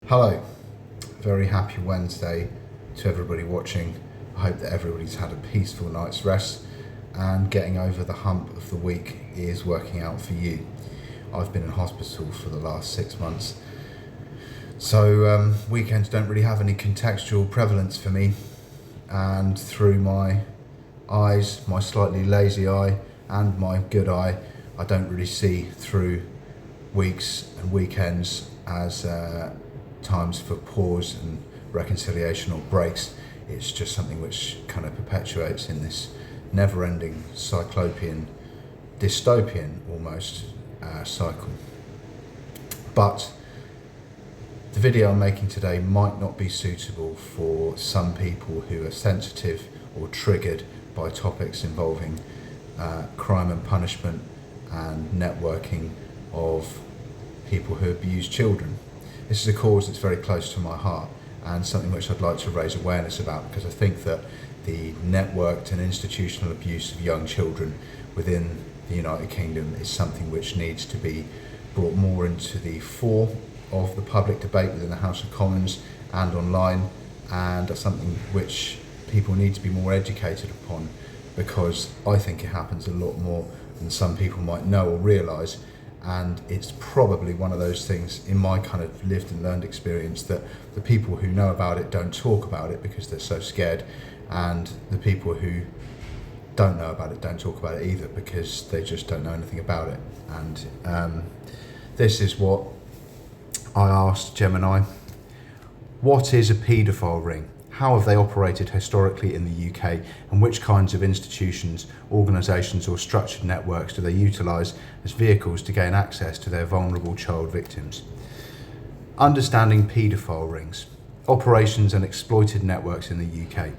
Hello, very happy Wednesday to everybody watching. I hope that everybody's had a peaceful night's rest and getting over the hump of the week is working out for you. I've been in hospital for the last 6 months, so weekends don't really have any contextual prevalence for me, and through my eyes, my slightly lazy eye and my good eye, I don't really see through weeks and weekends as times for pause and reconciliation or breaks. It's just something which kind of perpetuates in this never-ending cyclopean, dystopian almost cycle. But the video I'm making today might not be suitable for some people who are sensitive or triggered by topics involving crime and punishment and networking of people who abuse children. This is a cause that's very close to my heart and something which I'd like to raise awareness about, because I think that the networked and institutional abuse of young children within the United Kingdom is something which needs to be brought more into the fore of the public debate within the House of Commons and online, and that's something which people need to be more educated upon, because I think it happens a lot more than some people might know or realise. And it's probably one of those things in my kind of lived and learned experience that the people who know about it don't talk about it because they're so scared, and the people who don't know about it don't talk about it either because they just don't know anything about it. And this is what I asked Gemini: what is a paedophile ring? How have they operated historically in the UK, and which kinds of institutions, organisations or structured networks do they utilise as vehicles to gain access to their vulnerable child victims? Understanding paedophile rings, operations and exploited networks in the UK.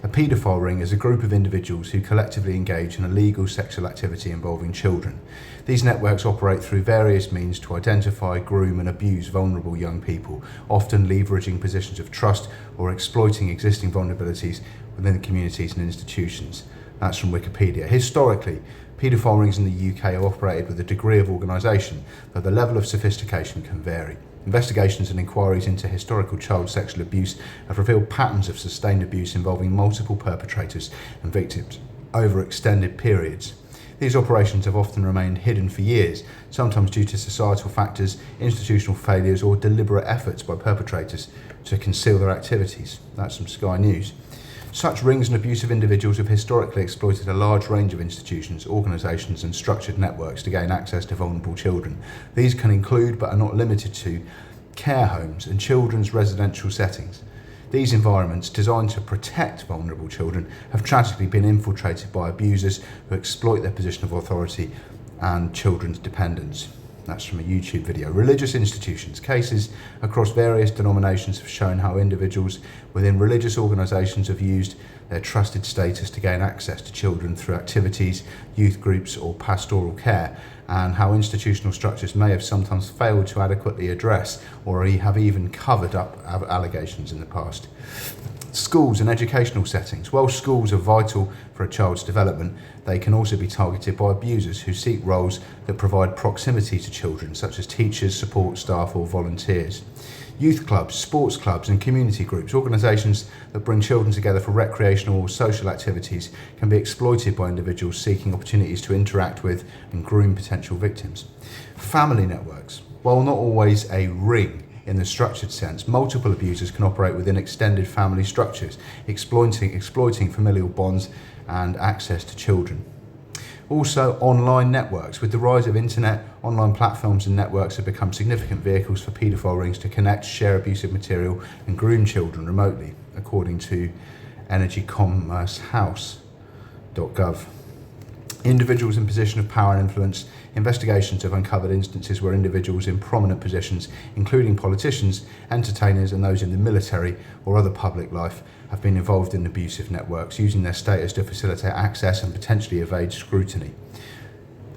A paedophile ring is a group of individuals who collectively engage in illegal sexual activity involving children. These networks operate through various means to identify, groom and abuse vulnerable young people, often leveraging positions of trust or exploiting existing vulnerabilities within the communities and institutions. That's from Wikipedia. Historically, paedophile rings in the UK have operated with a degree of organisation, though the level of sophistication can vary. Investigations and inquiries into historical child sexual abuse have revealed patterns of sustained abuse involving multiple perpetrators and victims over extended periods. These operations have often remained hidden for years, sometimes due to societal factors, institutional failures or deliberate efforts by perpetrators to conceal their activities. That's from Sky News. Such rings and abusive individuals have historically exploited a large range of institutions, organisations and structured networks to gain access to vulnerable children. These can include, but are not limited to, care homes and children's residential settings. These environments, designed to protect vulnerable children, have tragically been infiltrated by abusers who exploit their position of authority and children's dependence. That's from a YouTube video. Religious institutions. Cases across various denominations have shown how individuals within religious organisations have used their trusted status to gain access to children through activities, youth groups or pastoral care, and how institutional structures may have sometimes failed to adequately address or have even covered up allegations in the past. Schools and educational settings. While schools are vital for a child's development, they can also be targeted by abusers who seek roles that provide proximity to children, such as teachers, support staff or volunteers. Youth clubs, sports clubs and community groups, organisations that bring children together for recreational or social activities, can be exploited by individuals seeking opportunities to interact with and groom potential victims. Family networks. While not always a ring in the structured sense, multiple abusers can operate within extended family structures, exploiting familial bonds and access to children. Also, online networks. With the rise of internet, online platforms and networks have become significant vehicles for paedophile rings to connect, share abusive material and groom children remotely, according to energycommercehouse.gov. Individuals in position of power and influence. Investigations have uncovered instances where individuals in prominent positions, including politicians, entertainers and those in the military or other public life, have been involved in abusive networks, using their status to facilitate access and potentially evade scrutiny.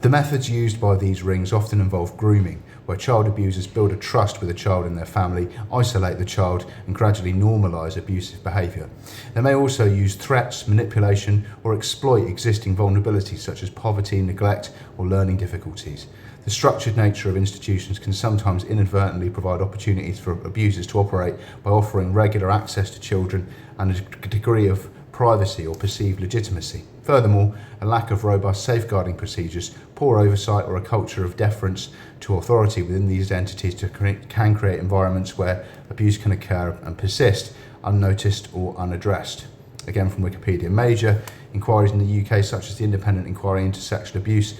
The methods used by these rings often involve grooming, where child abusers build a trust with a child in their family, isolate the child and gradually normalise abusive behaviour. They may also use threats, manipulation or exploit existing vulnerabilities such as poverty, neglect or learning difficulties. The structured nature of institutions can sometimes inadvertently provide opportunities for abusers to operate by offering regular access to children and a degree of privacy or perceived legitimacy. Furthermore, a lack of robust safeguarding procedures, poor oversight, or a culture of deference to authority within these entities can create environments where abuse can occur and persist unnoticed or unaddressed. Again from Wikipedia. Major inquiries in the UK, such as the Independent Inquiry into Sexual Abuse,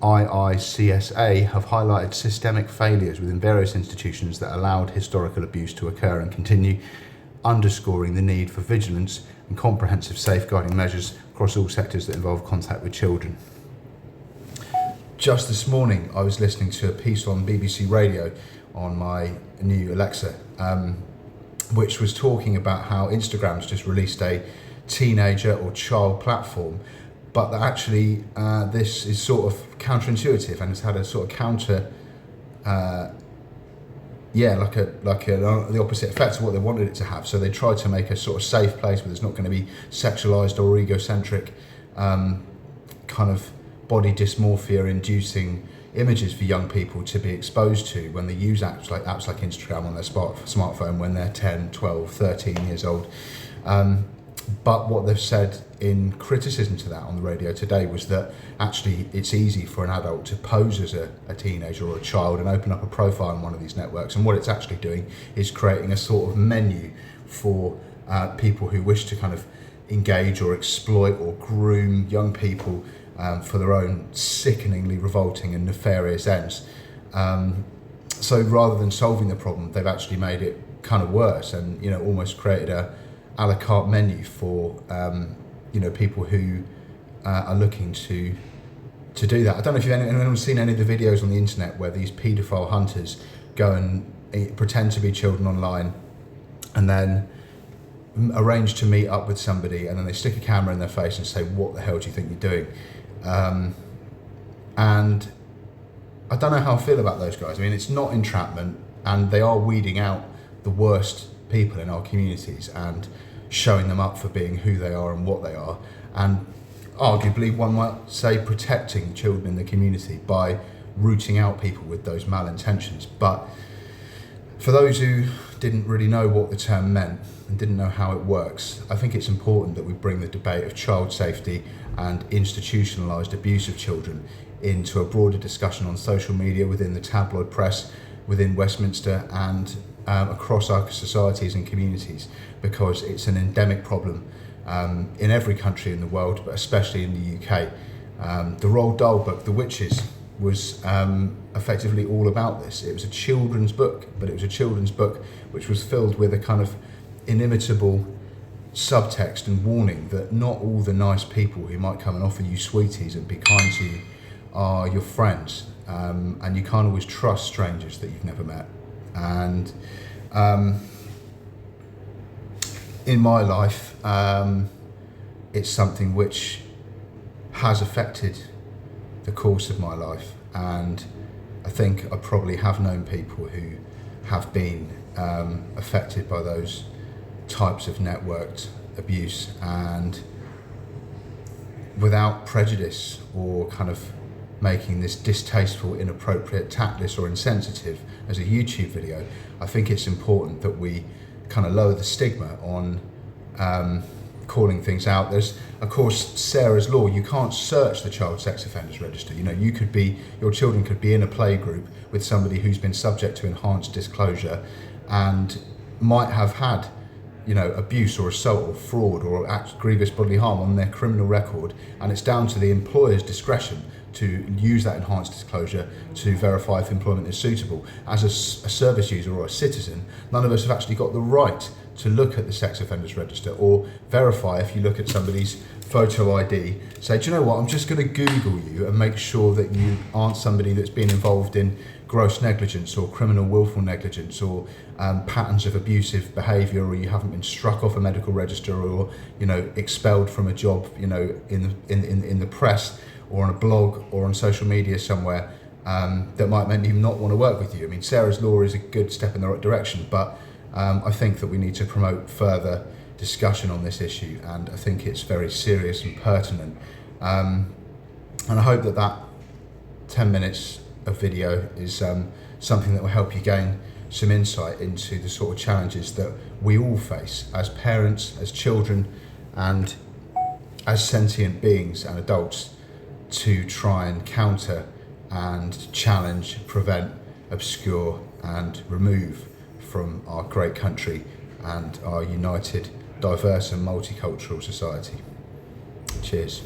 IICSA, have highlighted systemic failures within various institutions that allowed historical abuse to occur and continue, underscoring the need for vigilance and comprehensive safeguarding measures across all sectors that involve contact with children. Just this morning, I was listening to a piece on BBC Radio on my new Alexa, which was talking about how Instagram's just released a teenager or child platform, but that actually this is sort of counterintuitive and has had a sort of the opposite effect of what they wanted it to have. So they tried to make a sort of safe place where there's not going to be sexualized or egocentric kind of body dysmorphia inducing images for young people to be exposed to when they use apps like Instagram on their smartphone when they're 10, 12, 13 years old. But what they've said in criticism to that on the radio today was that actually it's easy for an adult to pose as a teenager or a child and open up a profile on one of these networks, and what it's actually doing is creating a sort of menu for people who wish to kind of engage or exploit or groom young people for their own sickeningly revolting and nefarious ends. So rather than solving the problem, they've actually made it kind of worse and, almost created a la carte menu for, people who are looking to do that. I don't know if anyone's seen any of the videos on the internet where these paedophile hunters go and pretend to be children online and then arrange to meet up with somebody, and then they stick a camera in their face and say, "What the hell do you think you're doing?" And I don't know how I feel about those guys. I mean, it's not entrapment, and they are weeding out the worst people in our communities and showing them up for being who they are and what they are, and arguably one might say protecting children in the community by rooting out people with those malintentions. But for those who didn't really know what the term meant and didn't know how it works, I think it's important that we bring the debate of child safety and institutionalised abuse of children into a broader discussion on social media, within the tabloid press, within Westminster, and across our societies and communities, because it's an endemic problem in every country in the world, but especially in the UK. The Roald Dahl book, The Witches, was effectively all about this. It was a children's book, but it was a children's book which was filled with a kind of inimitable subtext and warning that not all the nice people who might come and offer you sweeties and be kind to you are your friends, and you can't always trust strangers that you've never met. And in my life, it's something which has affected the course of my life, and I think I probably have known people who have been affected by those types of networked abuse, and without prejudice or kind of making this distasteful, inappropriate, tactless or insensitive as a YouTube video, I think it's important that we kind of lower the stigma on calling things out. There's, of course, Sarah's Law. You can't search the Child Sex Offenders Register. Your children could be in a playgroup with somebody who's been subject to enhanced disclosure and might have had abuse or assault or fraud or grievous bodily harm on their criminal record, and it's down to the employer's discretion to use that enhanced disclosure to verify if employment is suitable. As a service user or a citizen, none of us have actually got the right to look at the sex offenders register or verify if you look at somebody's photo ID, say, do you know what, I'm just going to Google you and make sure that you aren't somebody that's been involved in gross negligence or criminal willful negligence or patterns of abusive behaviour, or you haven't been struck off a medical register or expelled from a job in the press or on a blog or on social media somewhere that might make me not want to work with you. I mean, Sarah's Law is a good step in the right direction, but I think that we need to promote further discussion on this issue, and I think it's very serious and pertinent. And I hope that 10 minutes of video is something that will help you gain some insight into the sort of challenges that we all face as parents, as children, and as sentient beings and adults, to try and counter and challenge, prevent, obscure and remove from our great country and our united, diverse and multicultural society. Cheers.